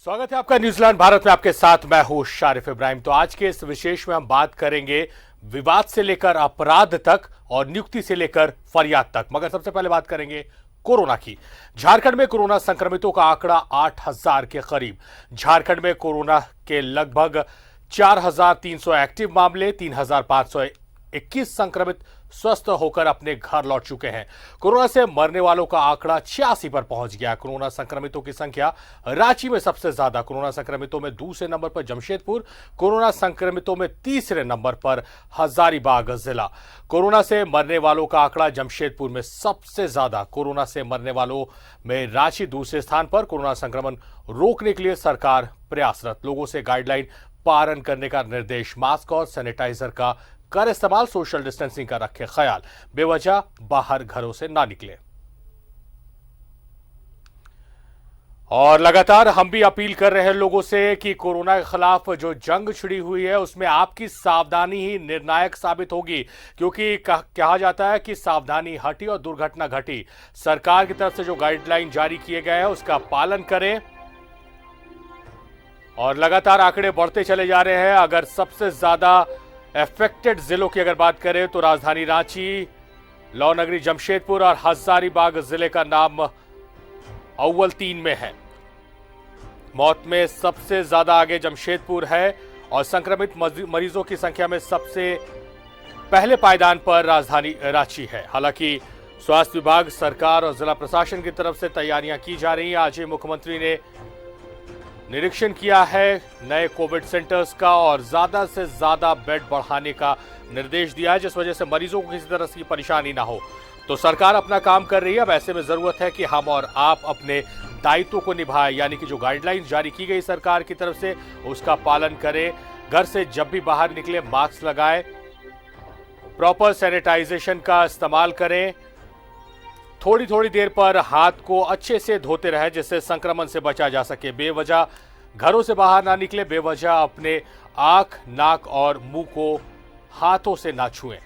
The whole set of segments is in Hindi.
स्वागत है आपका न्यूजीलैंड भारत में। आपके साथ मैं हूं शारिफ इब्राहिम। तो आज के इस विशेष में हम बात करेंगे विवाद से लेकर अपराध तक और नियुक्ति से लेकर फरियाद तक। मगर सबसे पहले बात करेंगे कोरोना की। झारखंड में कोरोना संक्रमितों का आंकड़ा 8,000 के करीब। झारखंड में कोरोना के लगभग 4,300 एक्टिव मामले, 3,521 संक्रमित स्वस्थ होकर अपने घर लौट चुके हैं। कोरोना से मरने वालों का आंकड़ा 86 पर पहुंच गया। कोरोना संक्रमितों की संख्या रांची में सबसे ज्यादा। कोरोना संक्रमितों में दूसरे नंबर पर जमशेदपुर। कोरोना संक्रमितों में तीसरे नंबर पर हजारीबाग जिला। कोरोना से मरने वालों का आंकड़ा जमशेदपुर में सबसे ज्यादा। कोरोना से मरने वालों में रांची दूसरे स्थान पर। कोरोना संक्रमण रोकने के लिए सरकार प्रयासरत। लोगों से गाइडलाइन पालन करने का निर्देश। मास्क और सैनिटाइजर का कर इस्तेमाल, सोशल डिस्टेंसिंग का रखें ख्याल, बेवजह बाहर घरों से ना निकले। और लगातार हम भी अपील कर रहे हैं लोगों से कि कोरोना के खिलाफ जो जंग छिड़ी हुई है उसमें आपकी सावधानी ही निर्णायक साबित होगी, क्योंकि कहा जाता है कि सावधानी हटी और दुर्घटना घटी। सरकार की तरफ से जो गाइडलाइन जारी किए गए हैं उसका पालन करें। और लगातार आंकड़े बढ़ते चले जा रहे हैं। अगर सबसे ज्यादा अफेक्टेड जिलों की अगर बात करें तो राजधानी रांची, लौनगरी जमशेदपुर और हजारीबाग जिले का नाम अव्वल 3 में है। मौत में सबसे ज्यादा आगे जमशेदपुर है और संक्रमित मरीजों की संख्या में सबसे पहले पायदान पर राजधानी रांची है। हालांकि स्वास्थ्य विभाग, सरकार और जिला प्रशासन की तरफ से तैयारियां की जा रही हैं। आज ही मुख्यमंत्री ने निरीक्षण किया है नए कोविड सेंटर्स का और ज्यादा से ज्यादा बेड बढ़ाने का निर्देश दिया है, जिस वजह से मरीजों को किसी तरह की परेशानी ना हो। तो सरकार अपना काम कर रही है। अब ऐसे में जरूरत है कि हम और आप अपने दायित्व को निभाएं, यानी कि जो गाइडलाइंस जारी की गई सरकार की तरफ से उसका पालन करें। घर से जब भी बाहर निकले मास्क लगाएं, प्रॉपर सैनिटाइजेशन का इस्तेमाल करें, थोड़ी थोड़ी देर पर हाथ को अच्छे से धोते रहें जिससे संक्रमण से बचा जा सके। बेवजह घरों से बाहर ना निकले, बेवजह अपने आंख, नाक और मुंह को हाथों से ना छुएं।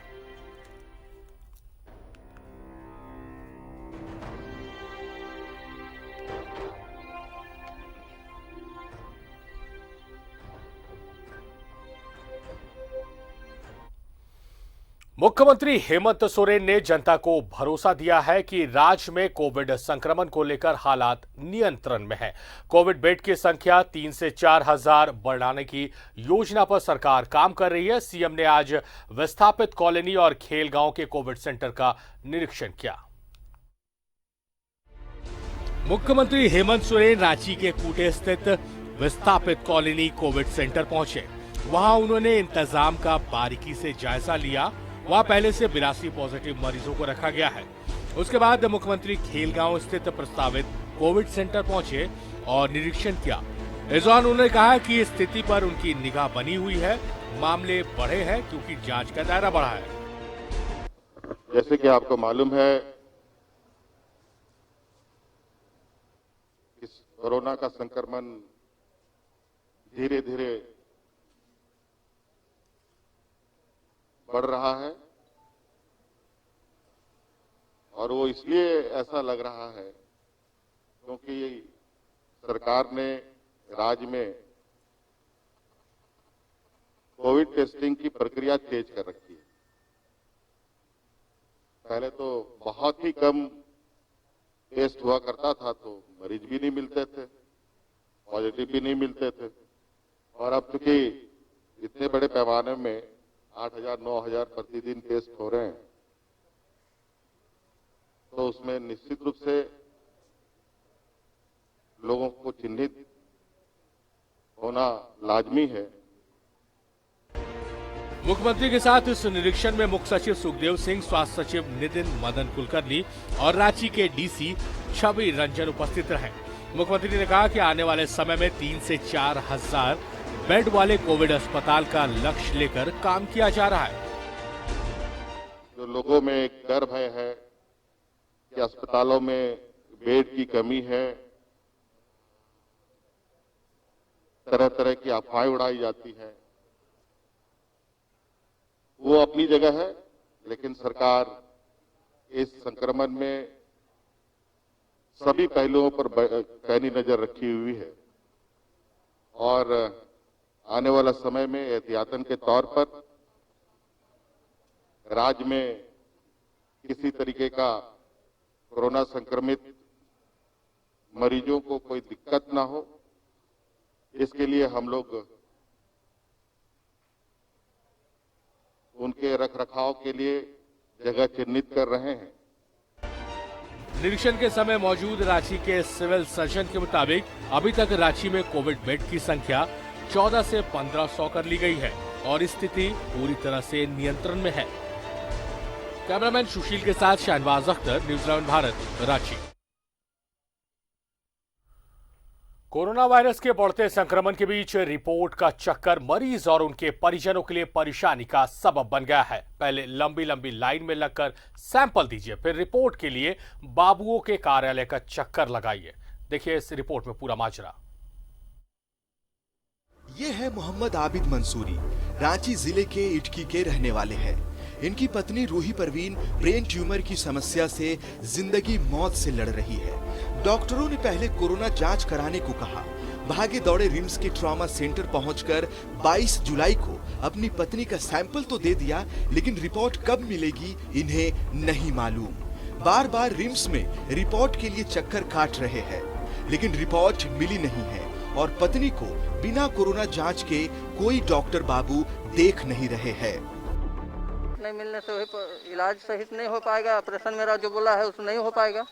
मुख्यमंत्री हेमंत सोरेन ने जनता को भरोसा दिया है कि राज्य में कोविड संक्रमण को लेकर हालात नियंत्रण में है। कोविड बेड की संख्या 3 से 4 हजार बढ़ाने की योजना पर सरकार काम कर रही है। सीएम ने आज विस्थापित कॉलोनी और खेलगांव के कोविड सेंटर का निरीक्षण किया। मुख्यमंत्री हेमंत सोरेन रांची के कूटे स्थित विस्थापित कॉलोनी कोविड सेंटर पहुंचे। वहां उन्होंने इंतजाम का बारीकी से जायजा लिया। वहां पहले से 82 पॉजिटिव मरीजों को रखा गया है। उसके बाद मुख्यमंत्री खेलगांव स्थित प्रस्तावित कोविड सेंटर पहुंचे और निरीक्षण किया। इस दौरान उन्होंने कहा कि स्थिति पर उनकी निगाह बनी हुई है। मामले बढ़े हैं क्योंकि जांच का दायरा बढ़ा है। जैसे कि आपको मालूम है इस कोरोना का संक्रमण धीरे धीरे बढ़ रहा है और वो इसलिए ऐसा लग रहा है क्योंकि सरकार ने राज्य में कोविड टेस्टिंग की प्रक्रिया तेज कर रखी है। पहले तो बहुत ही कम टेस्ट हुआ करता था तो मरीज भी नहीं मिलते थे, पॉजिटिव भी नहीं मिलते थे। और अब चूंकि इतने बड़े पैमाने में 8,000 9,000 प्रतिदिन टेस्ट हो रहे हैं तो उसमें निश्चित रूप से लोगों को चिन्हित होना लाजमी है। मुख्यमंत्री के साथ इस निरीक्षण में मुख्य सचिव सुखदेव सिंह, स्वास्थ्य सचिव नितिन मदन कुलकर्णी और रांची के डीसी छवि रंजन उपस्थित रहे। मुख्यमंत्री ने कहा कि आने वाले समय में 3 से 4 हजार बेड वाले कोविड अस्पताल का लक्ष्य लेकर काम किया जा रहा है। जो लोगों में एक डर भय है कि अस्पतालों में बेड की कमी है, तरह तरह की अफवाहें उड़ाई जाती है, वो अपनी जगह है, लेकिन सरकार इस संक्रमण में सभी पहलुओं पर पैनी नजर रखी हुई है। और आने वाला समय में एहतियातन के तौर पर राज्य में किसी तरीके का कोरोना संक्रमित मरीजों को कोई दिक्कत ना हो, इसके लिए हम लोग उनके रखरखाव के लिए जगह चिन्हित कर रहे हैं। निरीक्षण के समय मौजूद रांची के सिविल सर्जन के मुताबिक अभी तक रांची में कोविड बेड की संख्या 14 से 1500 कर ली गई है और स्थिति पूरी तरह से नियंत्रण में है। कैमरामैन सुशील के साथ Shahnawaz Akhtar, news 11 Bharat, Ranchi. Corona virus के बढ़ते संक्रमण के बीच रिपोर्ट का चक्कर मरीज और उनके परिजनों के लिए परेशानी का सबब बन गया है। पहले लंबी लंबी लाइन में लगकर सैंपल दीजिए, फिर रिपोर्ट के लिए बाबुओं के कार्यालय का चक्कर लगाइए। देखिए इस रिपोर्ट में पूरा माजरा। ये है मोहम्मद आबिद मंसूरी, रांची जिले के इटकी के रहने वाले हैं। इनकी पत्नी रूही परवीन ब्रेन ट्यूमर की समस्या से जिंदगी मौत से लड़ रही है। डॉक्टरों ने पहले कोरोना जांच कराने को कहा। भागे दौड़े रिम्स के ट्रॉमा सेंटर पहुंचकर 22 जुलाई को अपनी पत्नी का सैंपल तो दे दिया, लेकिन रिपोर्ट कब मिलेगी इन्हें नहीं मालूम। बार बार रिम्स में रिपोर्ट के लिए चक्कर काट रहे हैं, लेकिन रिपोर्ट मिली नहीं है और पत्नी को बिना कोरोना जांच के कोई डॉक्टर बाबू देख नहीं रहे हैं। नहीं मिलने से वही इलाज सही से नहीं हो पाएगा। ऑपरेशन मेरा जो बोला है उसमें नहीं हो पाएगा।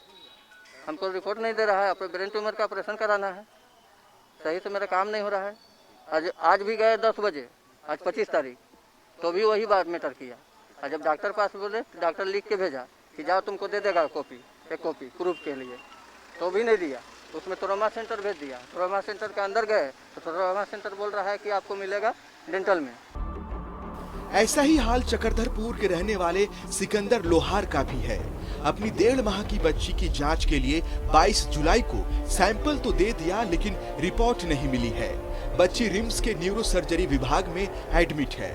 हमको रिपोर्ट नहीं दे रहा है। अपने ब्रेन ट्यूमर का ऑपरेशन कराना है, सही से मेरा काम नहीं हो रहा है। आज भी गए 10 बजे, आज 25 तारीख, तो भी वही बात मैटर किया। और जब डॉक्टर पास बोले तो डॉक्टर लिख के भेजा कि जाओ तुमको दे देगा एक कॉपी प्रूफ के लिए, तो भी नहीं दिया। उसमें ट्रॉमा सेंटर भेज दिया। ट्रॉमा सेंटर के अंदर गए तो ट्रॉमा सेंटर बोल रहा है कि आपको मिलेगा डेंटल में। ऐसा ही हाल चक्रधरपुर के रहने वाले सिकंदर लोहार का भी है। अपनी 1.5 माह की बच्ची की जांच के लिए 22 जुलाई को सैंपल तो दे दिया, लेकिन रिपोर्ट नहीं मिली है। बच्ची रिम्स के न्यूरो सर्जरी विभाग में एडमिट है।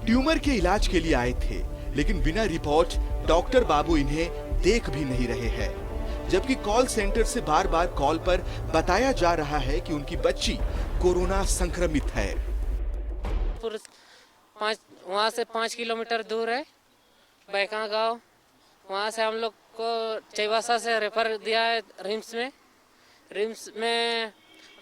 ट्यूमर के इलाज के लिए आए थे, लेकिन बिना रिपोर्ट डॉक्टर बाबू इन्हें देख भी नहीं रहे हैं। जबकि कॉल सेंटर से बार बार कॉल पर बताया जा रहा है कि उनकी बच्ची कोरोना संक्रमित है। वहाँ से 5 किलोमीटर दूर है बैका गांव। वहाँ से हम लोग को चैवासा से रेफर दिया है रिम्स में। रिम्स में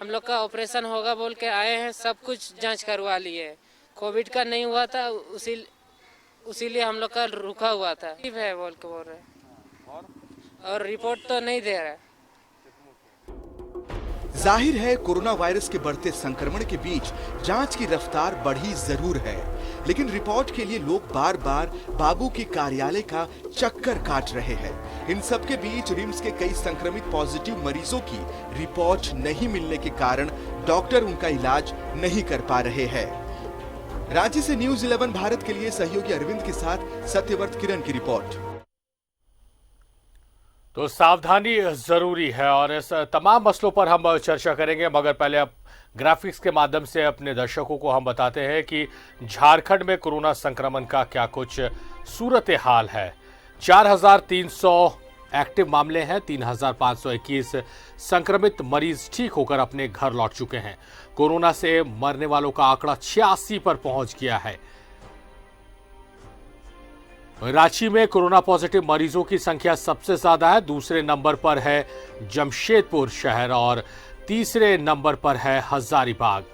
हम लोग का ऑपरेशन होगा बोल के आए हैं। सब कुछ जांच करवा लिए। कोविड का नहीं हुआ था, उसीलिए हम लोग का रुका हुआ था। ठीक है बोल रहे और रिपोर्ट तो नहीं दे रहा है। जाहिर है कोरोना वायरस के बढ़ते संक्रमण के बीच जांच की रफ्तार बढ़ी जरूर है, लेकिन रिपोर्ट के लिए लोग बार बार बाबू के कार्यालय का चक्कर काट रहे हैं। इन सब के बीच रिम्स के कई संक्रमित पॉजिटिव मरीजों की रिपोर्ट नहीं मिलने के कारण डॉक्टर उनका इलाज नहीं कर पा रहे हैं। रांची से न्यूज़ 11 भारत के लिए सहयोगी अरविंद के साथ सत्यव्रत किरण की रिपोर्ट। तो सावधानी जरूरी है और इस तमाम मसलों पर हम चर्चा करेंगे, मगर पहले अब ग्राफिक्स के माध्यम से अपने दर्शकों को हम बताते हैं कि झारखंड में कोरोना संक्रमण का क्या कुछ सूरत हाल है। 4300 एक्टिव मामले हैं, 3521 संक्रमित मरीज ठीक होकर अपने घर लौट चुके हैं। कोरोना से मरने वालों का आंकड़ा 86 पर पहुंच गया है। रांची में कोरोना पॉजिटिव मरीजों की संख्या सबसे ज्यादा है। दूसरे नंबर पर है जमशेदपुर शहर और तीसरे नंबर पर है हजारीबाग।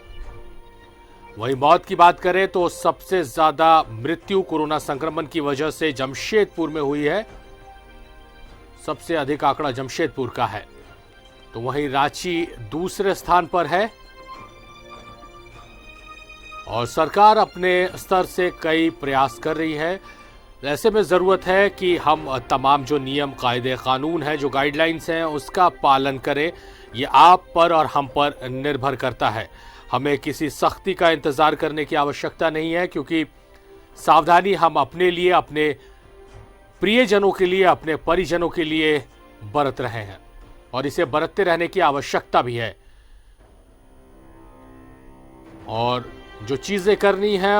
वहीं मौत की बात करें तो सबसे ज्यादा मृत्यु कोरोना संक्रमण की वजह से जमशेदपुर में हुई है। सबसे अधिक आंकड़ा जमशेदपुर का है। तो वहीं रांची दूसरे स्थान पर है और सरकार अपने स्तर से कई प्रयास कर रही है। ऐसे में ज़रूरत है कि हम तमाम जो नियम, कायदे, कानून हैं, जो गाइडलाइंस हैं, उसका पालन करें। ये आप पर और हम पर निर्भर करता है। हमें किसी सख्ती का इंतज़ार करने की आवश्यकता नहीं है, क्योंकि सावधानी हम अपने लिए, अपने प्रियजनों के लिए, अपने परिजनों के लिए बरत रहे हैं और इसे बरतते रहने की आवश्यकता भी है। और जो चीज़ें करनी हैं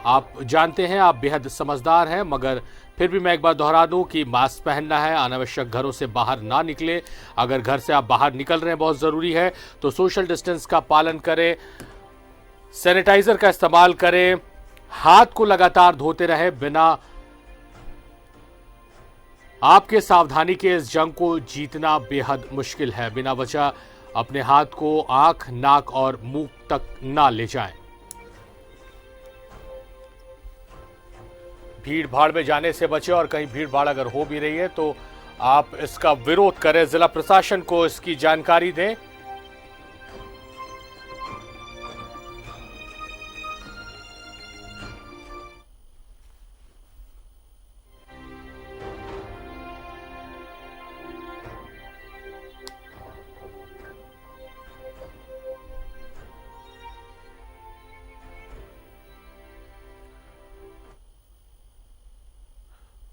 आप जानते हैं, आप बेहद समझदार हैं, मगर फिर भी मैं एक बार दोहरा दूं कि मास्क पहनना है, अनावश्यक घरों से बाहर ना निकले। अगर घर से आप बाहर निकल रहे हैं, बहुत ज़रूरी है, तो सोशल डिस्टेंस का पालन करें। सैनिटाइजर का इस्तेमाल करें, हाथ को लगातार धोते रहे। बिना आपके सावधानी के इस जंग को जीतना बेहद मुश्किल है। बिना वजह अपने हाथ को आंख, नाक और मुंह तक ना ले जाएं। भीड़ भाड़ में जाने से बचें और कहीं भीड़ भाड़ अगर हो भी रही है तो आप इसका विरोध करें, जिला प्रशासन को इसकी जानकारी दें।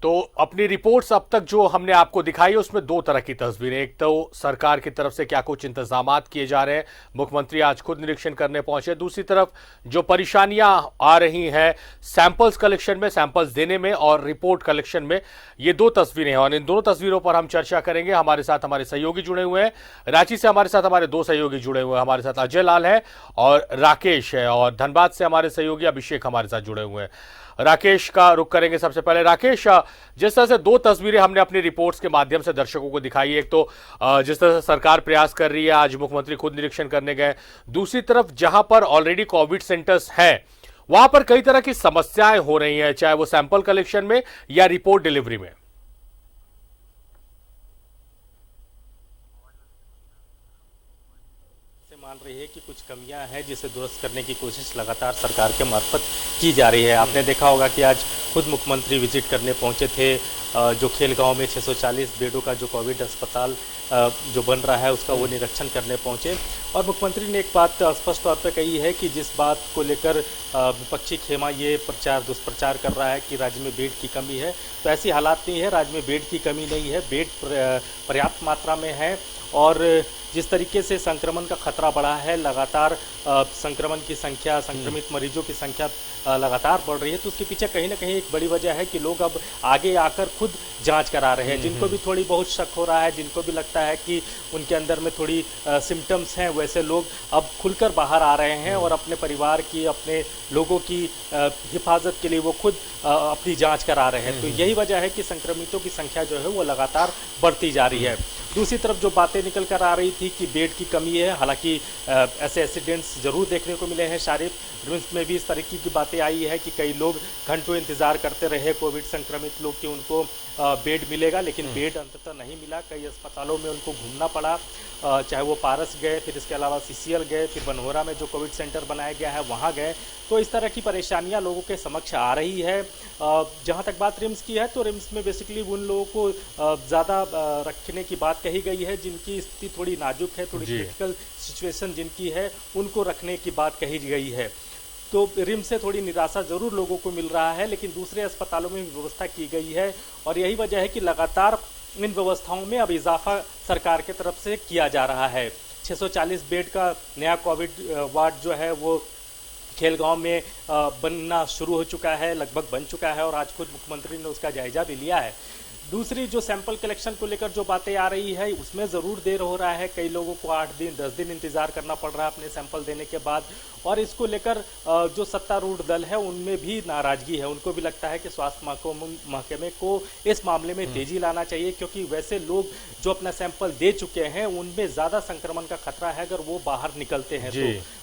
तो अपनी रिपोर्ट्स अब तक जो हमने आपको दिखाई है उसमें दो तरह की तस्वीरें। एक तो सरकार की तरफ से क्या कुछ इंतजामात किए जा रहे हैं, मुख्यमंत्री आज खुद निरीक्षण करने पहुंचे। दूसरी तरफ जो परेशानियां आ रही हैं सैंपल्स कलेक्शन में, सैंपल्स देने में और रिपोर्ट कलेक्शन में, ये दो तस्वीरें हैं और इन दोनों तस्वीरों पर हम चर्चा करेंगे। हमारे साथ हमारे सहयोगी जुड़े हुए हैं। रांची से हमारे साथ हमारे दो सहयोगी जुड़े हुए हैं। हमारे साथ अजय लाल है और राकेश है, और धनबाद से हमारे सहयोगी अभिषेक हमारे साथ जुड़े हुए हैं। राकेश का रुख करेंगे सबसे पहले। राकेश, जिस तरह से दो तस्वीरें हमने अपनी रिपोर्ट्स के माध्यम से दर्शकों को दिखाई, एक तो जिस तरह से सरकार प्रयास कर रही है, आज मुख्यमंत्री खुद निरीक्षण करने गए, दूसरी तरफ जहां पर ऑलरेडी कोविड सेंटर्स हैं वहां पर कई तरह की समस्याएं हो रही हैं, चाहे वो सैंपल कलेक्शन में या रिपोर्ट डिलीवरी में। मान रही है कि कुछ कमियां हैं जिसे दुरुस्त करने की कोशिश लगातार सरकार के मार्फत की जा रही है। आपने देखा होगा कि आज खुद मुख्यमंत्री विजिट करने पहुंचे थे जो खेलगांव में 640 बेडों का जो कोविड अस्पताल जो बन रहा है उसका वो निरीक्षण करने पहुंचे। और मुख्यमंत्री ने एक बात स्पष्ट तौर पर कही है कि जिस बात को लेकर विपक्षी खेमा ये दुष्प्रचार कर रहा है कि राज्य में बेड की कमी है, तो ऐसी हालात नहीं है। राज्य में बेड की कमी नहीं है, बेड पर्याप्त मात्रा में है। और जिस तरीके से संक्रमण का खतरा बढ़ा है, लगातार संक्रमण की संख्या, संक्रमित मरीजों की संख्या लगातार बढ़ रही है, तो उसके पीछे कहीं ना कहीं एक बड़ी वजह है कि लोग अब आगे आकर खुद जांच करा रहे हैं। जिनको भी थोड़ी बहुत शक हो रहा है, जिनको भी लगता है कि उनके अंदर में थोड़ी सिम्टम्स हैं, वैसे लोग अब खुलकर बाहर आ रहे हैं और अपने परिवार की, अपने लोगों की हिफाजत के लिए वो खुद अपनी जाँच करा रहे हैं। तो यही वजह है कि संक्रमितों की संख्या जो है वो लगातार बढ़ती जा रही है। दूसरी तरफ जो बातें निकल कर आ रही थी कि बेड की कमी है, हालांकि ऐसे एक्सीडेंट्स जरूर देखने को मिले हैं। शारीफ रिम्स में भी इस तरीके की बातें आई है कि कई लोग घंटों इंतजार करते रहे कोविड संक्रमित लोग कि उनको बेड मिलेगा, लेकिन बेड अंततः नहीं मिला। कई अस्पतालों में उनको घूमना पड़ा, चाहे वो पारस गए, फिर इसके अलावा सीसीएल गए, फिर बनहोरा में जो कोविड सेंटर बनाया गया है वहाँ गए। तो इस तरह की परेशानियां लोगों के समक्ष आ रही है। जहाँ तक बात रिम्स की है तो रिम्स में बेसिकली उन लोगों को ज़्यादा रखने की बात कही गई है जिनकी स्थिति थोड़ी नाजुक है, थोड़ी क्रिटिकल सिचुएशन जिनकी है, उनको रखने की बात कही गई है। तो रिम्स से थोड़ी निराशा जरूर लोगों को मिल रहा है, लेकिन दूसरे अस्पतालों में व्यवस्था की गई है और यही वजह है कि लगातार इन व्यवस्थाओं में अब इजाफा सरकार की तरफ से किया जा रहा है। 640 बेड का नया कोविड वार्ड जो है वो खेलगांव में बनना शुरू हो चुका है, लगभग बन चुका है और आज खुद मुख्यमंत्री ने उसका जायजा भी लिया है। दूसरी जो सैंपल कलेक्शन को लेकर जो बातें आ रही है उसमें ज़रूर देर हो रहा है। कई लोगों को 8 दिन 10 दिन इंतज़ार करना पड़ रहा है अपने सैंपल देने के बाद, और इसको लेकर जो सत्तारूढ़ दल है उनमें भी नाराज़गी है। उनको भी लगता है कि स्वास्थ्य महकमे को इस मामले में तेज़ी लाना चाहिए, क्योंकि वैसे लोग जो अपना सैंपल दे चुके हैं उनमें ज़्यादा संक्रमण का खतरा है अगर वो बाहर निकलते हैं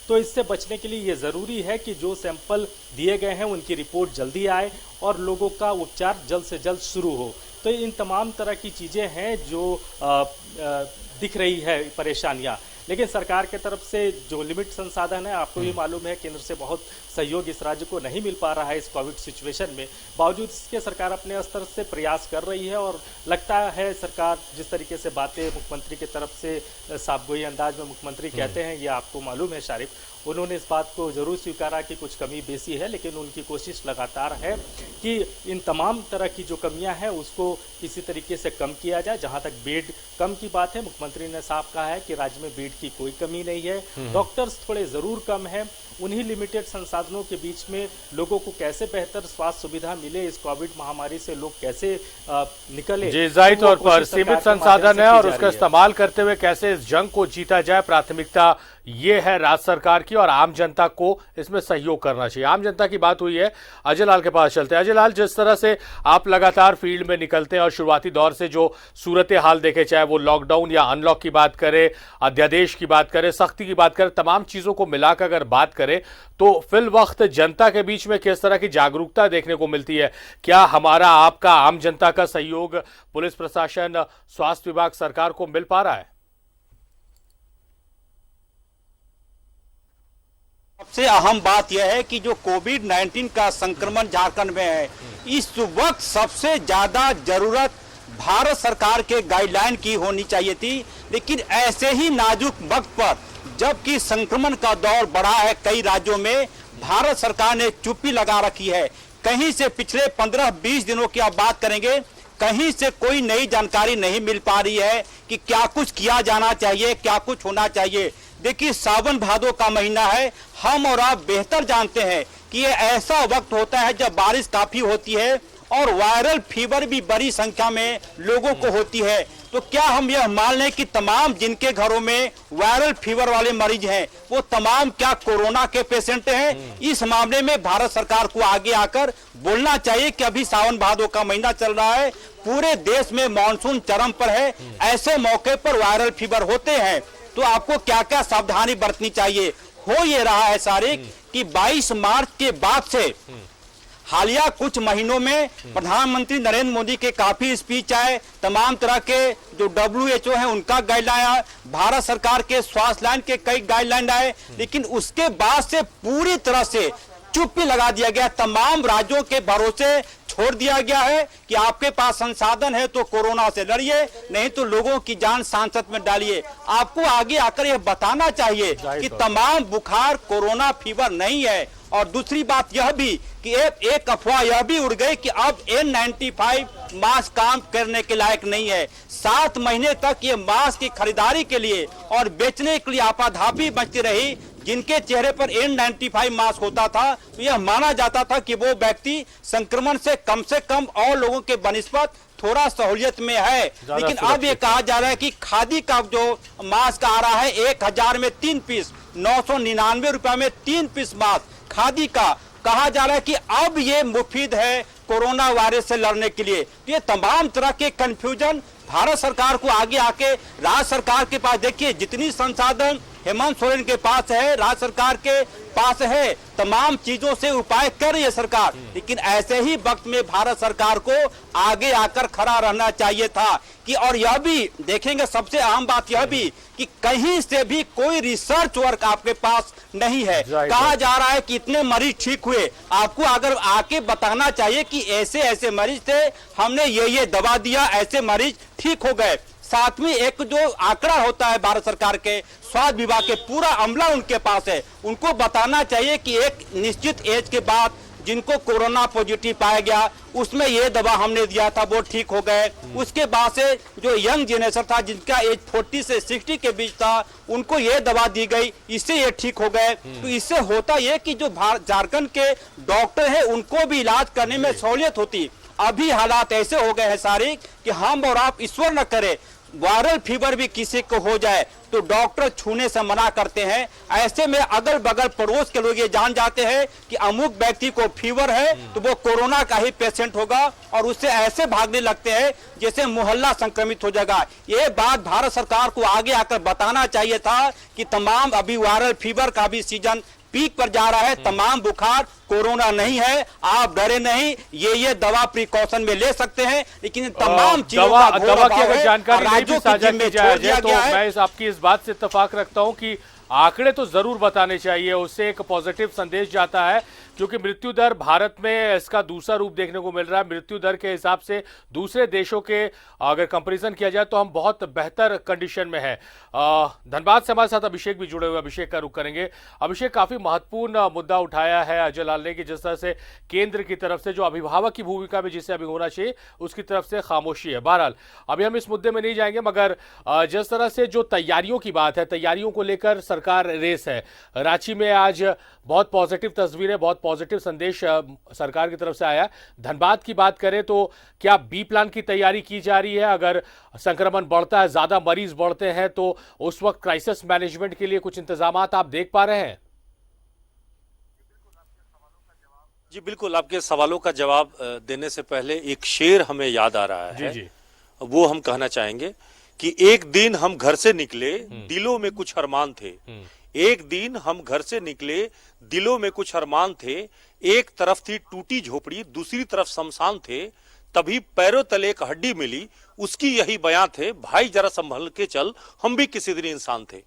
तो इससे बचने के लिए ये ज़रूरी है कि जो सैंपल दिए गए हैं उनकी रिपोर्ट जल्दी आए और लोगों का उपचार जल्द से जल्द शुरू हो। तो इन तमाम तरह की चीज़ें हैं जो दिख रही है परेशानियां, लेकिन सरकार के तरफ से जो लिमिट संसाधन है, आपको भी मालूम है केंद्र से बहुत सहयोग इस राज्य को नहीं मिल पा रहा है इस कोविड सिचुएशन में। बावजूद इसके सरकार अपने स्तर से प्रयास कर रही है और लगता है सरकार जिस तरीके से बातें मुख्यमंत्री की तरफ से साफगोई अंदाज में मुख्यमंत्री कहते हैं, ये आपको मालूम है शारिफ, उन्होंने इस बात को जरूर स्वीकारा कि कुछ कमी बेसी है, लेकिन उनकी कोशिश लगातार है कि इन तमाम तरह की जो कमियां हैं उसको किसी तरीके से कम किया जाए। जहां तक बेड कम की बात है, मुख्यमंत्री ने साफ कहा है कि राज्य में बेड की कोई कमी नहीं है। डॉक्टर्स थोड़े ज़रूर कम है, उन्हीं लिमिटेड संसाधनों के बीच में लोगों को कैसे बेहतर स्वास्थ्य सुविधा मिले, इस कोविड महामारी से लोग कैसे निकले। जी, जाहिर तौर पर सीमित संसाधन है और उसका इस्तेमाल करते हुए कैसे इस जंग को जीता जाए, प्राथमिकता ये है राज्य सरकार की, और आम जनता को इसमें सहयोग करना चाहिए। आम जनता की बात हुई है, अजय लाल के पास चलते हैं। अजय लाल, जिस तरह से आप लगातार फील्ड में निकलते हैं और शुरुआती दौर से जो सूरत हाल देखे, चाहे वो लॉकडाउन या अनलॉक की बात करें, अध्यादेश की बात करें, सख्ती की बात करें, तमाम चीजों को मिलाकर अगर बात करें तो फिल वक्त जनता के बीच में किस तरह की जागरूकता देखने को मिलती है? क्या हमारा, आपका, आम जनता का सहयोग पुलिस प्रशासन, स्वास्थ्य विभाग, सरकार को मिल पा रहा है? सबसे अहम बात यह है कि जो कोविड-19 का संक्रमण झारखंड में है, इस वक्त सबसे ज्यादा जरूरत भारत सरकार के गाइडलाइन की होनी चाहिए थी। लेकिन ऐसे ही नाजुक वक्त पर, जबकि संक्रमण का दौर बढ़ा है कई राज्यों में, भारत सरकार ने चुप्पी लगा रखी है। कहीं से पिछले 15-20 दिनों की आप बात करेंगे, कहीं से कोई नई जानकारी नहीं मिल पा रही है कि क्या कुछ किया जाना चाहिए, क्या कुछ होना चाहिए। देखिए, सावन भादों का महीना है, हम और आप बेहतर जानते हैं कि ये ऐसा वक्त होता है जब बारिश काफी होती है और वायरल फीवर भी बड़ी संख्या में लोगों को होती है। तो क्या हम यह मान लें कि तमाम जिनके घरों में वायरल फीवर वाले मरीज हैं, वो तमाम क्या कोरोना के पेशेंट हैं? इस मामले में भारत सरकार को आगे आकर बोलना चाहिए कि अभी सावन भादों का महीना चल रहा है, पूरे देश में मानसून चरम पर है, ऐसे मौके पर वायरल फीवर होते हैं, तो आपको क्या क्या सावधानी बरतनी चाहिए। हो ये रहा है सारिक कि 22 मार्च के बाद से हालिया कुछ महीनों में प्रधानमंत्री नरेंद्र मोदी के काफी स्पीच आए, तमाम तरह के जो WHO है उनका गाइडलाइन आया, भारत सरकार के स्वास्थ्य लाइन के कई गाइडलाइन आए, लेकिन उसके बाद से पूरी तरह से चुप्पी लगा दिया गया। तमाम राज्यों के भरोसे छोड़ दिया गया है कि आपके पास संसाधन है तो कोरोना से लड़िए, नहीं तो लोगों की जान सांसत में डालिए। आपको आगे आकर यह बताना चाहिए कि तमाम बुखार कोरोना फीवर नहीं है। और दूसरी बात यह भी कि एक अफवाह यह भी उड़ गई कि अब N95 मास्क काम करने के लायक नहीं है। 7 महीने तक ये मास्क की खरीदारी के लिए और बेचने के लिए आपाधापी बचती रही। जिनके चेहरे पर N95 मास्क होता था तो यह माना जाता था कि वो व्यक्ति संक्रमण से कम और लोगों के बनिस्बत थोड़ा सहूलियत में है। लेकिन अब ये कहा जा रहा है कि खादी का जो मास्क आ रहा है 1000 में 3 पीस, 999 रुपए में 3 पीस मास्क खादी का, कहा जा रहा है कि अब ये मुफीद है कोरोना वायरस से लड़ने के लिए। तो ये तमाम तरह के कंफ्यूजन भारत सरकार को आगे आके राज्य सरकार के पास, देखिए जितनी संसाधन हेमंत सोरेन के पास है, राज्य सरकार के पास है, तमाम चीजों से उपाय कर रही है सरकार, लेकिन ऐसे ही वक्त में भारत सरकार को आगे आकर खड़ा रहना चाहिए था कि, और यह भी देखेंगे सबसे अहम बात यह भी कि कहीं से भी कोई रिसर्च वर्क आपके पास नहीं है। कहा जा रहा है कि इतने मरीज ठीक हुए, आपको अगर आके बताना चाहिए कि ऐसे ऐसे मरीज थे, हमने ये दवा दिया, ऐसे मरीज ठीक हो गए। साथ में एक जो आंकड़ा होता है भारत सरकार के स्वास्थ्य विभाग के, पूरा अमला उनके पास है, उनको बताना चाहिए कि एक निश्चित एज के बाद जिनको कोरोना पॉजिटिव पाया गया उसमें ये दवा हमने दिया था, वो ठीक हो गए। उसके बाद से जो यंग जनरेशन था जिनका एज 40 से 60 के बीच था, उनको ये दवा दी गई, इससे ये ठीक हो गए। तो इससे होता ये कि जो झारखंड के डॉक्टर है उनको भी इलाज करने में सहूलियत होती। अभी हालात ऐसे हो गए हैं सारे कि हम और आप ईश्वर न करे वायरल फीवर भी किसी को हो जाए तो डॉक्टर छूने से मना करते हैं। ऐसे में अगल बगल पड़ोस के लोग ये जान जाते हैं कि अमुक व्यक्ति को फीवर है तो वो कोरोना का ही पेशेंट होगा और उससे ऐसे भागने लगते हैं जैसे मोहल्ला संक्रमित हो जाएगा। ये बात भारत सरकार को आगे आकर बताना चाहिए था कि तमाम अभी वायरल फीवर का भी सीजन पीक पर जा रहा है, तमाम बुखार कोरोना नहीं है, आप डरे नहीं, ये दवा प्रिकॉशन में ले सकते हैं, लेकिन तमाम चीजों का दवा की अगर जानकारी नहीं भी साझा की जाए तो मैं आपकी इस बात से इत्तेफाक रखता हूं कि आंकड़े तो जरूर बताने चाहिए, उससे एक पॉजिटिव संदेश जाता है, क्योंकि मृत्यु दर भारत में इसका दूसरा रूप देखने को मिल रहा है। मृत्यु दर के हिसाब से दूसरे देशों के अगर कंपैरिजन किया जाए तो हम बहुत बेहतर कंडीशन में हैं। धनबाद से हमारे साथ अभिषेक भी जुड़े हुए, अभिषेक का रुख करेंगे। अभिषेक, काफी महत्वपूर्ण मुद्दा उठाया है अजय लाल ने कि जिस तरह से केंद्र की तरफ से जो अभिभावक की भूमिका में जिसे अभी होना चाहिए उसकी तरफ से खामोशी है। बहरहाल अभी हम इस मुद्दे में नहीं जाएंगे, मगर जिस तरह से जो तैयारियों की बात है, तैयारियों को लेकर सरकार रेस है। रांची में आज बहुत पॉजिटिव तस्वीरें, बहुत पॉजिटिव संदेश सरकार की तरफ से आया। धनबाद की बात करें तो क्या बी प्लान की तैयारी की जा रही है? अगर संक्रमण बढ़ता है, ज्यादा मरीज बढ़ते हैं, तो उस वक्त क्राइसिस मैनेजमेंट के लिए कुछ इंतजाम आप देख पा रहे हैं? जी बिल्कुल, आपके सवालों का जवाब देने से पहले एक शेर हमें याद आ रहा है। जी। वो हम कहना चाहेंगे कि एक दिन हम घर से निकले, दिलों में कुछ अरमान थे। एक दिन हम घर से निकले, दिलों में कुछ अरमान थे। एक तरफ थी टूटी झोपड़ी, दूसरी तरफ शमशान थे। तभी पैरों तले एक हड्डी मिली, उसकी यही बयां थे, भाई जरा संभल के चल, हम भी किसी दिन इंसान थे।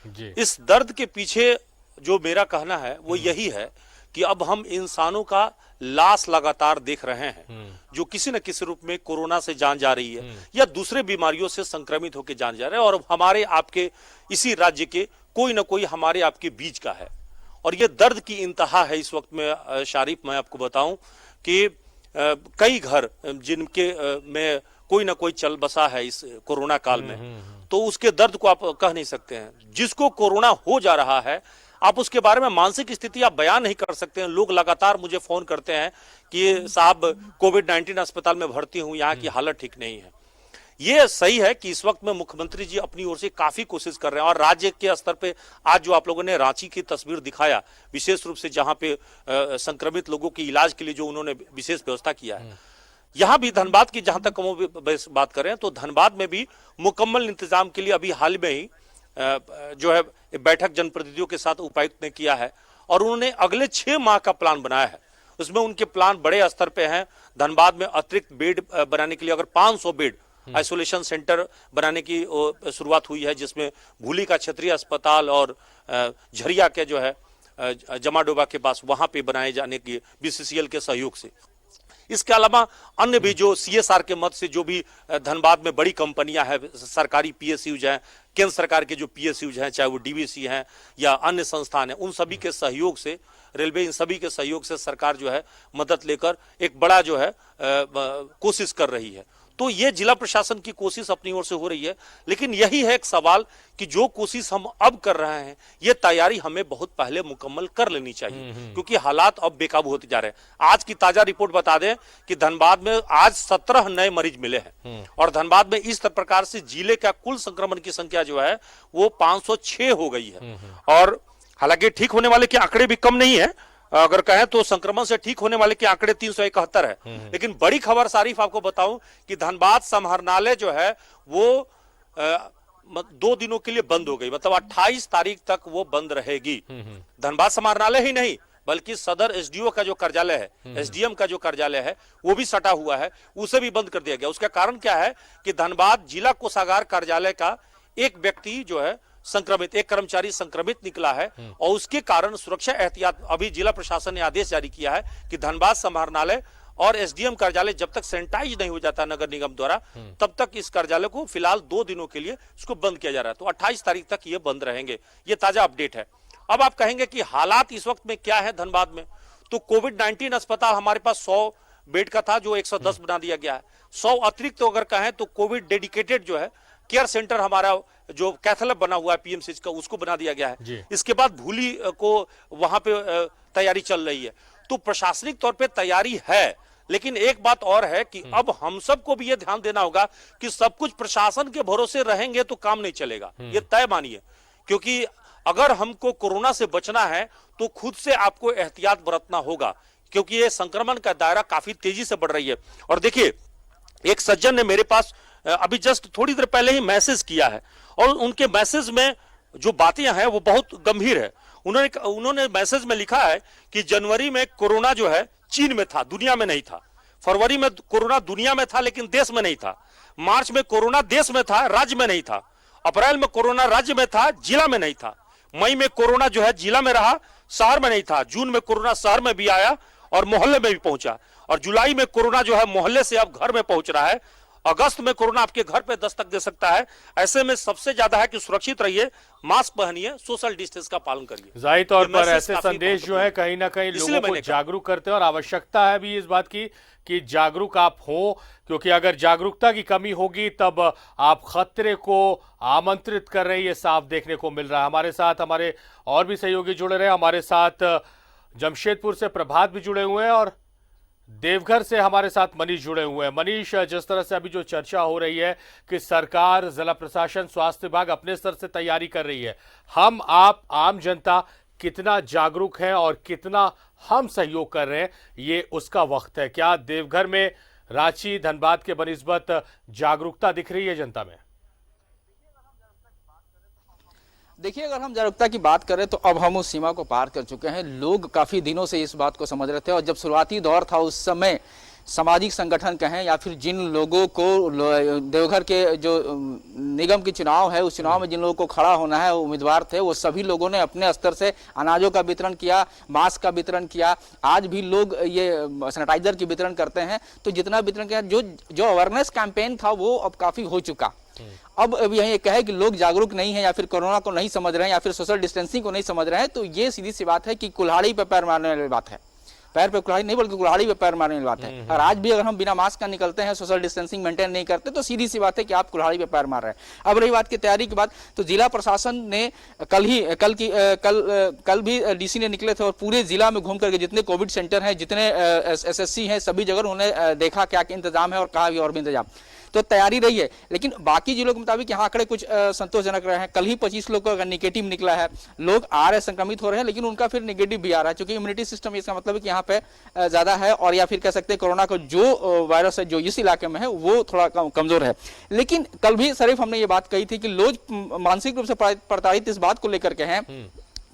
जी। इस दर्द के पीछे जो मेरा कहना है वो यही है कि अब हम इंसानों का लाश लगातार देख रहे हैं, जो किसी न किसी रूप में कोरोना से जान जा रही है या दूसरे बीमारियों से संक्रमित होकर जान जा रहे हैं, और हमारे आपके इसी राज्य के कोई ना कोई हमारे आपके बीच का है। और ये दर्द की इंतहा है इस वक्त में। शारिफ, मैं आपको बताऊं कि कई घर जिनके में कोई ना कोई चल बसा है इस कोरोना काल में, तो उसके दर्द को आप कह नहीं सकते हैं। जिसको कोरोना हो जा रहा है, आप उसके बारे में मानसिक स्थिति आप बयान नहीं कर सकते हैं। लोग लगातार मुझे फोन करते हैं कि साहब कोविड-19 अस्पताल में भर्ती हूं, यहाँ की हालत ठीक नहीं है। ये सही है कि इस वक्त में मुख्यमंत्री जी अपनी ओर से काफी कोशिश कर रहे हैं, और राज्य के स्तर पे आज जो आप लोगों ने रांची की तस्वीर दिखाया, विशेष रूप से जहां पे संक्रमित लोगों के इलाज के लिए जो उन्होंने विशेष व्यवस्था किया है, यहां भी धनबाद की जहां तक हम बात करें तो धनबाद में भी मुकम्मल इंतजाम के लिए अभी हाल में ही जो है बैठक जनप्रतिनिधियों के साथ उपायुक्त ने किया है, और उन्होंने अगले 6 माह का प्लान बनाया है। उसमें उनके प्लान बड़े स्तर पे हैं। धनबाद में अतिरिक्त बेड बनाने के लिए अगर 500 बेड आइसोलेशन सेंटर बनाने की शुरुआत हुई है, जिसमें भूली का क्षेत्रीय अस्पताल और झरिया के जो है जमाडोबा के पास वहां पे बनाए जाने की बीसीसीएल के सहयोग से। इसके अलावा अन्य भी जो सीएसआर के मद से जो भी धनबाद में बड़ी कंपनियां हैं, सरकारी पीएसयूज हैं, केंद्र सरकार के जो पीएसयूज हैं, चाहे वो डीवीसी हैं या अन्य संस्थान हैं, उन सभी के सहयोग से, रेलवे, इन सभी के सहयोग से सरकार जो है मदद लेकर एक बड़ा जो है कोशिश कर रही है। तो ये जिला प्रशासन की कोशिश अपनी ओर से हो रही है, लेकिन यही है एक सवाल कि जो कोशिश हम अब कर रहे हैं, ये तैयारी हमें बहुत पहले मुकम्मल कर लेनी चाहिए, क्योंकि हालात अब बेकाबू होते जा रहे हैं। आज की ताजा रिपोर्ट बता दें कि धनबाद में आज 17 नए मरीज मिले हैं, और धनबाद में इस प्रकार से जिले का कुल संक्रमण की संख्या जो है वो 506 हो गई है। और हालांकि ठीक होने वाले के आंकड़े भी कम नहीं है, अगर कहें तो संक्रमण से ठीक होने वाले के आंकड़े 371 है। लेकिन बड़ी खबर शारिफ आपको बताऊं कि धनबाद समाहरणालय जो है वो 2 दिनों के लिए बंद हो गई, मतलब 28 तारीख तक वो बंद रहेगी। धनबाद समाहरणालय ही नहीं बल्कि सदर एसडीओ का जो कार्यालय है, एसडीएम का जो कार्यालय है, वो भी सटा हुआ है, उसे भी बंद कर दिया गया। उसका कारण क्या है कि धनबाद जिला कोषागार कार्यालय का एक व्यक्ति जो है संक्रमित, एक कर्मचारी संक्रमित निकला है, और उसके कारण सुरक्षा एहतियात अभी जिला प्रशासन ने आदेश जारी किया है कि धनबाद समाहरणालय और एसडीएम कार्यालय जब तक सैनिटाइज नहीं हो जाता नगर निगम द्वारा, तब तक इस कार्यालय को फिलहाल 2 दिनों के लिए इसको बंद किया जा रहा है। तो 28 तारीख तक ये बंद रहेंगे। ये ताजा अपडेट है। अब आप कहेंगे कि हालात इस वक्त में क्या है धनबाद में, तो कोविड-19 अस्पताल हमारे पास 100 बेड का था, जो 110 बना दिया गया है। 100 अतिरिक्त तो अगर कहें तो कोविड डेडिकेटेड जो है केयर सेंटर हमारा जो कैथलैब बना हुआ है पीएमसीएच का, उसको बना दिया गया है। इसके बाद भूली को वहां पे तैयारी चल रही है। तो प्रशासनिक तौर पे तैयारी है, लेकिन एक बात और है कि अब हम सबको भी ये ध्यान देना होगा कि सब कुछ प्रशासन के भरोसे रहेंगे तो काम नहीं चलेगा, ये तय मानिए। क्योंकि अगर हमको कोरोना से बचना है तो खुद से आपको एहतियात बरतना होगा, क्योंकि ये संक्रमण का दायरा काफी तेजी से बढ़ रही है। और देखिए, एक सज्जन ने मेरे पास अभी जस्ट थोड़ी देर पहले ही मैसेज किया है, और उनके मैसेज में जो बातें हैं वो बहुत गंभीर है। उन्होंने मैसेज में लिखा है कि जनवरी में कोरोना जो है चीन में था, दुनिया में नहीं था। फरवरी में कोरोना दुनिया में था लेकिन देश में नहीं था। मार्च में कोरोना देश में था, राज्य में नहीं था। अप्रैल में कोरोना राज्य में था, जिला में नहीं था। मई में कोरोना जो है जिला में रहा, शहर में नहीं था। जून में कोरोना शहर में भी आया और मोहल्ले में भी पहुंचा, और जुलाई में कोरोना जो है मोहल्ले से अब घर में पहुंच रहा है। अगस्त में कोरोना आपके घर पे दस्तक दे सकता है। ऐसे में सबसे ज्यादा है कि सुरक्षित रहिए, मास्क पहनिए, सोशल डिस्टेंस का पालन करिए। जाहिर तौर ये पर मैसेज ऐसे काफी संदेश जो है कहीं ना कहीं इसलिए लोगों को मैंने कहा। जागरूक करते हैं और आवश्यकता है भी इस बात की कि जागरूक आप हो, क्योंकि अगर जागरूकता की कमी होगी तब आप खतरे को आमंत्रित कर रहे हैं, ये साफ देखने को मिल रहा है। हमारे साथ हमारे और भी सहयोगी जुड़े रहे, हमारे साथ जमशेदपुर से प्रभात भी जुड़े हुए हैं और देवघर से हमारे साथ मनीष जुड़े हुए हैं। मनीष, जिस तरह से अभी जो चर्चा हो रही है कि सरकार, जिला प्रशासन, स्वास्थ्य विभाग अपने स्तर से तैयारी कर रही है, हम आप आम जनता कितना जागरूक है और कितना हम सहयोग कर रहे हैं, ये उसका वक्त है। क्या देवघर में, रांची, धनबाद के बनिस्बत जागरूकता दिख रही है जनता में? देखिए, अगर हम जागरूकता की बात करें तो अब हम उस सीमा को पार कर चुके हैं। लोग काफ़ी दिनों से इस बात को समझ रहे थे और जब शुरुआती दौर था उस समय सामाजिक संगठन कहें या फिर जिन लोगों को देवघर के जो निगम की चुनाव है उस चुनाव में जिन लोगों को खड़ा होना है उम्मीदवार थे, वो सभी लोगों ने अपने स्तर से अनाजों का वितरण किया, मास्क का वितरण किया। आज भी लोग ये सैनिटाइजर की वितरण करते हैं। तो जितना वितरण किया, जो अवेयरनेस कैंपेन था वो अब काफ़ी हो चुका। अब यही एक है कि लोग जागरूक नहीं है या फिर कोरोना को नहीं समझ रहे हैं या फिर सोशल डिस्टेंसिंग को नहीं समझ रहे हैं, तो ये सीधी सी बात है कि कुल्हाड़ी पे पैर मारने वाली बात है। पैर पे कुल्हाड़ी नहीं बल्कि कुल्हाड़ी पे पैर मारने वाली बात है। और आज भी अगर हम बिना मास्क का निकलते हैं, सोशल डिस्टेंसिंग मेंटेन नहीं करते, तो सीधी सी बात है कि आप कुल्हाड़ी पे पैर मार रहे हैं। अब रही बात की तैयारी की बात, तो जिला प्रशासन ने कल भी डीसी ने निकले थे और पूरे जिला में घूम करके जितने कोविड सेंटर हैं, जितने एसएससी हैं, सभी जगह उन्होंने देखा क्या इंतजाम है और कहा भी और भी इंतजाम। तो तैयारी रही है, लेकिन बाकी जिलों के मुताबिक यहाँ आंकड़े कुछ संतोषजनक रहे हैं। कल ही 25 लोग का निगेटिव निकला है। लोग आ रहे, संक्रमित हो रहे हैं, लेकिन उनका फिर निगेटिव भी आ रहा है, क्योंकि इम्यूनिटी सिस्टम, इसका मतलब है कि यहाँ पे ज्यादा है, और या फिर कह सकते हैं कोरोना का जो वायरस है जो इस इलाके में है वो थोड़ा कमजोर है। लेकिन कल भी सिर्फ हमने ये बात कही थी कि लोग मानसिक रूप से प्रताड़ित इस बात को लेकर के हैं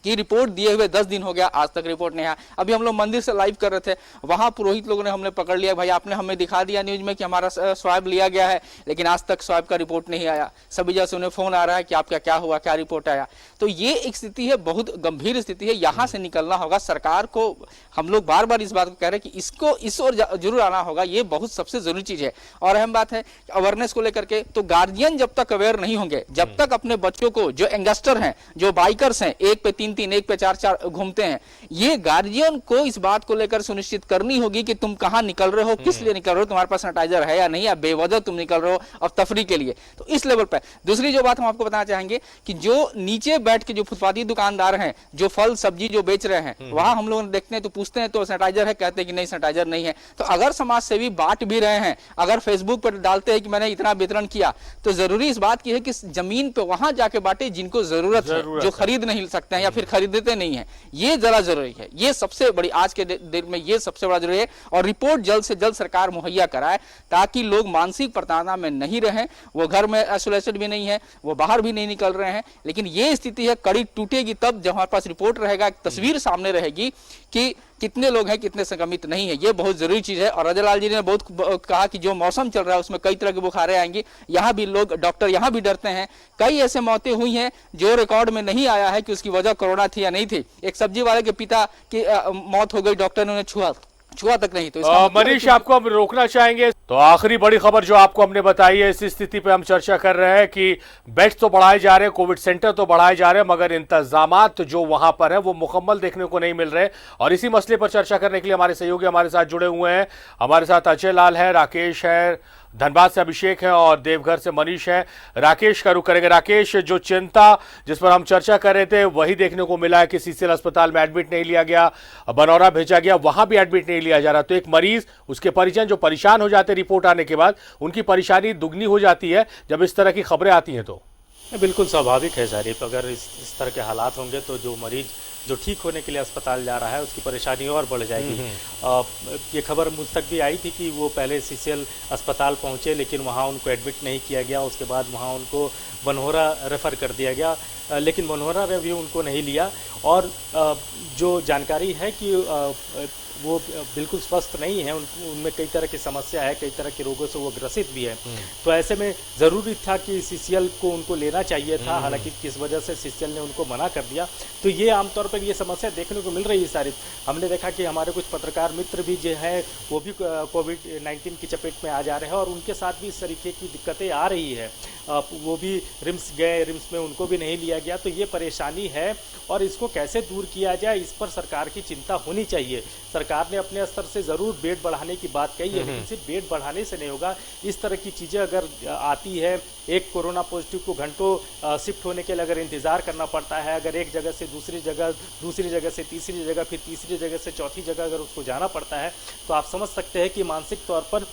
कि रिपोर्ट दिए हुए 10 दिन हो गया, आज तक रिपोर्ट नहीं आया। अभी हम लोग मंदिर से लाइव कर रहे थे, वहां पुरोहित लोगों ने हमने पकड़ लिया, भाई आपने हमें दिखा दिया न्यूज में कि हमारा स्वाब लिया गया है, लेकिन आज तक स्वाब का रिपोर्ट नहीं आया। सभी जगह से उन्हें फोन आ रहा है कि आपका क्या हुआ, क्या रिपोर्ट आया। तो ये एक स्थिति है, बहुत गंभीर स्थिति है, यहाँ से निकलना होगा। सरकार को हम लोग बार बार इस बात को कह रहे हैं कि इसको इस ओर जरूर आना होगा, ये बहुत सबसे जरूरी चीज है। और अहम बात है अवेयरनेस को लेकर के, तो गार्जियन जब तक अवेयर नहीं होंगे, जब तक अपने बच्चों को, जो यंगस्टर हैं, जो बाइकर्स हैं, एक पे 3-3, एक पे 4-4 घूमते हैं, ये गार्जियन को इस बात को लेकर सुनिश्चित करनी होगी कि तुम कहां निकल रहे हो, किस लिए निकल रहे हो, तुम्हारे पास सैनिटाइजर है या नहीं, या बेवजह तुम निकल रहे हो और तफरी के लिए। तो इस लेवल पर दूसरी जो बात हम आपको बताना चाहेंगे कि जो नीचे बैठ के जो फुटपाती दुकानदार हैं, जो फल सब्जी जो बेच रहे हैं, वहां हम लोग देखते हैं तो पूछते हैं तो सैनिटाइजर है, कहते हैं कि नहीं सैनिटाइजर नहीं है। तो अगर समाज सेवी बांट भी रहे हैं, अगर फेसबुक पर डालते हैं कि मैंने इतना वितरण किया, तो जरूरी इस बात की है कि जमीन पे वहां जाके बांटे जिनको जरूरत है, जो खरीद नहीं सकते हैं या फिर खरीदते नहीं है। ये जरा जरूरी है, ये सबसे बड़ी आज के दिन में ये सबसे बड़ा जरूरी है। और रिपोर्ट जल्द से जल्द सरकार मुहैया कराए ताकि लोग मानसिक प्रताड़ना में नहीं रहें, वो घर में आइसोलेटेड भी नहीं है, वो बाहर भी नहीं निकल रहे हैं। लेकिन ये स्थिति है, कड़ी टूटेगी तब जब हमारे पास रिपोर्ट रहेगा, तस्वीर सामने रहेगी कि कितने लोग हैं, कितने संक्रमित नहीं है। ये बहुत जरूरी चीज है। और रजलाल जी ने बहुत कहा कि जो मौसम चल रहा है उसमें कई तरह की बुखारें आएंगी। यहाँ भी लोग, डॉक्टर यहाँ भी डरते हैं। कई ऐसे मौतें हुई हैं जो रिकॉर्ड में नहीं आया है कि उसकी वजह कोरोना थी या नहीं थी। एक सब्जी वाले के पिता की मौत हो गई, डॉक्टर ने उन्हें छुआ तक नहीं। तो मनीष, आपको हम रोकना चाहेंगे। तो आखिरी बड़ी खबर जो आपको हमने बताई है, इस स्थिति पे हम चर्चा कर रहे हैं कि बेड्स तो बढ़ाए जा रहे हैं, कोविड सेंटर तो बढ़ाए जा रहे हैं, मगर इंतजामात जो वहां पर है वो मुकम्मल देखने को नहीं मिल रहे। और इसी मसले पर चर्चा करने के लिए हमारे सहयोगी हमारे साथ जुड़े हुए हैं। हमारे साथ अजय लाल है, राकेश है, धनबाद से अभिषेक है और देवघर से मनीष है। राकेश का रुख करेंगे। राकेश, जो चिंता जिस पर हम चर्चा कर रहे थे वही देखने को मिला है कि सीसीएल अस्पताल में एडमिट नहीं लिया गया, बनौरा भेजा गया, वहां भी एडमिट नहीं लिया जा रहा। तो एक मरीज, उसके परिजन जो परेशान हो जाते रिपोर्ट आने के बाद, उनकी परेशानी दुगनी हो जाती है जब इस तरह की खबरें आती हैं। तो बिल्कुल स्वाभाविक है जारिफ, अगर इस तरह के हालात होंगे तो जो मरीज जो ठीक होने के लिए अस्पताल जा रहा है उसकी परेशानी और बढ़ जाएगी। ये खबर मुझ तक भी आई थी कि वो पहले सीसीएल अस्पताल पहुंचे, लेकिन वहां उनको एडमिट नहीं किया गया। उसके बाद वहां उनको बनहोरा रेफ़र कर दिया गया, लेकिन बनहोरा में भी उनको नहीं लिया। और जो जानकारी है कि वो बिल्कुल स्वस्थ नहीं है, उनमें कई तरह की समस्या है, कई तरह के रोगों से वो ग्रसित भी है। तो ऐसे में ज़रूरी था कि CCL को उनको लेना चाहिए था, हालांकि किस वजह से CCL ने उनको मना कर दिया। तो ये आमतौर पर ये समस्या देखने को मिल रही है सारी। हमने देखा कि हमारे कुछ पत्रकार मित्र भी जो है वो भी कोविड-19 की चपेट में आ जा रहे हैं और उनके साथ भी इस तरीके की दिक्कतें आ रही है। वो भी रिम्स गए, रिम्स में उनको भी नहीं लिया गया। तो ये परेशानी है और इसको कैसे दूर किया जाए, इस पर सरकार की चिंता होनी चाहिए। सरकार ने अपने स्तर से ज़रूर बेड बढ़ाने की बात कही है, लेकिन सिर्फ बेड बढ़ाने से नहीं होगा। इस तरह की चीज़ें अगर आती है, एक कोरोना पॉजिटिव को घंटों शिफ्ट होने के लिए अगर इंतज़ार करना पड़ता है, अगर एक जगह से दूसरी जगह से तीसरी जगह, फिर तीसरी जगह से चौथी जगह अगर उसको जाना पड़ता है, तो आप समझ सकते हैं कि मानसिक तौर पर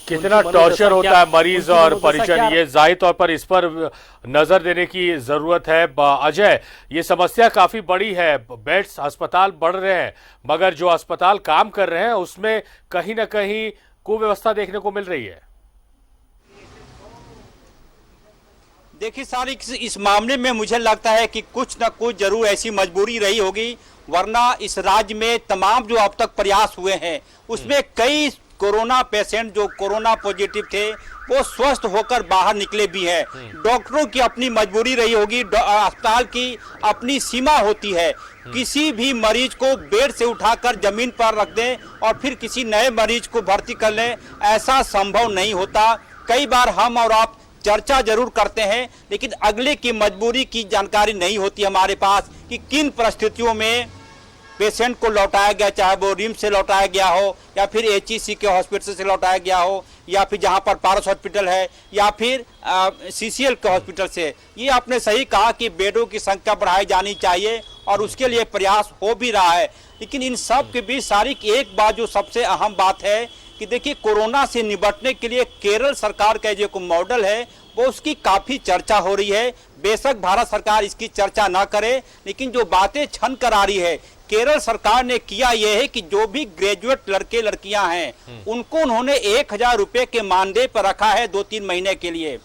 कितना टॉर्चर होता है मरीज और परिजन। ये जाहिर तौर पर इस पर नजर देने की जरूरत है। अजय, ये समस्या काफी बड़ी है, बेड्स अस्पताल बढ़ रहे हैं, मगर जो अस्पताल काम कर रहे हैं उसमें कहीं ना कहीं कुव्यवस्था देखने को मिल रही है। देखिए सर, इस मामले में मुझे लगता है कि कुछ न कुछ जरूर ऐसी मजबूरी रही होगी, वरना इस राज्य में तमाम जो अब तक प्रयास हुए हैं उसमें कई कोरोना पेशेंट जो कोरोना पॉजिटिव थे वो स्वस्थ होकर बाहर निकले भी हैं। डॉक्टरों की अपनी मजबूरी रही होगी, अस्पताल की अपनी सीमा होती है। किसी भी मरीज को बेड से उठाकर जमीन पर रख दें और फिर किसी नए मरीज को भर्ती कर लें, ऐसा संभव नहीं होता। कई बार हम और आप चर्चा जरूर करते हैं, लेकिन अगले की मजबूरी की जानकारी नहीं होती हमारे पास कि किन परिस्थितियों में पेशेंट को लौटाया गया, चाहे वो रिम्स से लौटाया गया हो या फिर HEC के हॉस्पिटल से लौटाया गया हो या फिर जहां पर पारस हॉस्पिटल है या फिर CCL के हॉस्पिटल से। ये आपने सही कहा कि बेडों की संख्या बढ़ाई जानी चाहिए और उसके लिए प्रयास हो भी रहा है, लेकिन इन सब के बीच सारी एक बात जो सबसे अहम बात है कि देखिए, कोरोना से निपटने के लिए केरल सरकार का जो मॉडल है वो उसकी काफी चर्चा हो रही है। बेशक भारत सरकार इसकी चर्चा ना करे, लेकिन जो बातें छन कर आ रही है, केरल सरकार ने किया यह है कि जो भी ग्रेजुएट लड़के लड़कियां हैं उनको उन्होंने 1000 रुपए के मानदेय पर रखा है 2-3 महीने के लिए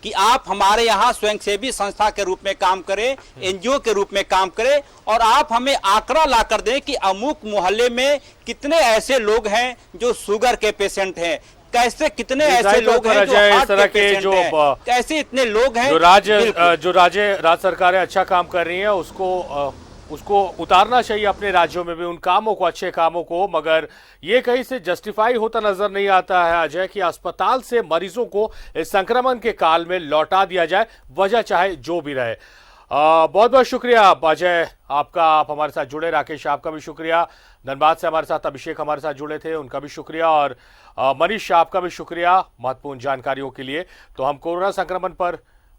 कि आप हमारे यहाँ स्वयंसेवी संस्था के रूप में काम करें, NGO के रूप में काम करें और आप हमें आंकड़ा ला कर दें कि अमुक मोहल्ले में कितने ऐसे लोग हैं जो शुगर के पेशेंट हैं, कैसे कितने ऐसे लोग हैं जो हार्ट के पेशेंट हैं, कैसे इतने लोग हैं। जो राज्य सरकारें अच्छा काम कर रही हैं उसको उतारना चाहिए अपने राज्यों में भी उन कामों को, अच्छे कामों को, मगर ये कहीं से जस्टिफाई होता नजर नहीं आता है अजय कि अस्पताल से मरीजों को इस संक्रमण के काल में लौटा दिया जाए, वजह चाहे जो भी रहे। बहुत बहुत शुक्रिया अजय आपका, आप हमारे साथ जुड़े। राकेश आपका भी शुक्रिया, धनबाद से हमारे साथ अभिषेक हमारे साथ जुड़े थे, उनका भी शुक्रिया, और मनीष आपका भी शुक्रिया महत्वपूर्ण जानकारियों के लिए। तो हम कोरोना संक्रमण पर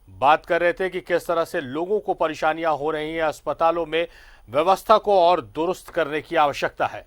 बात कर रहे थे कि किस तरह से लोगों को परेशानियां हो रही हैं, अस्पतालों में व्यवस्था को और दुरुस्त करने की आवश्यकता है।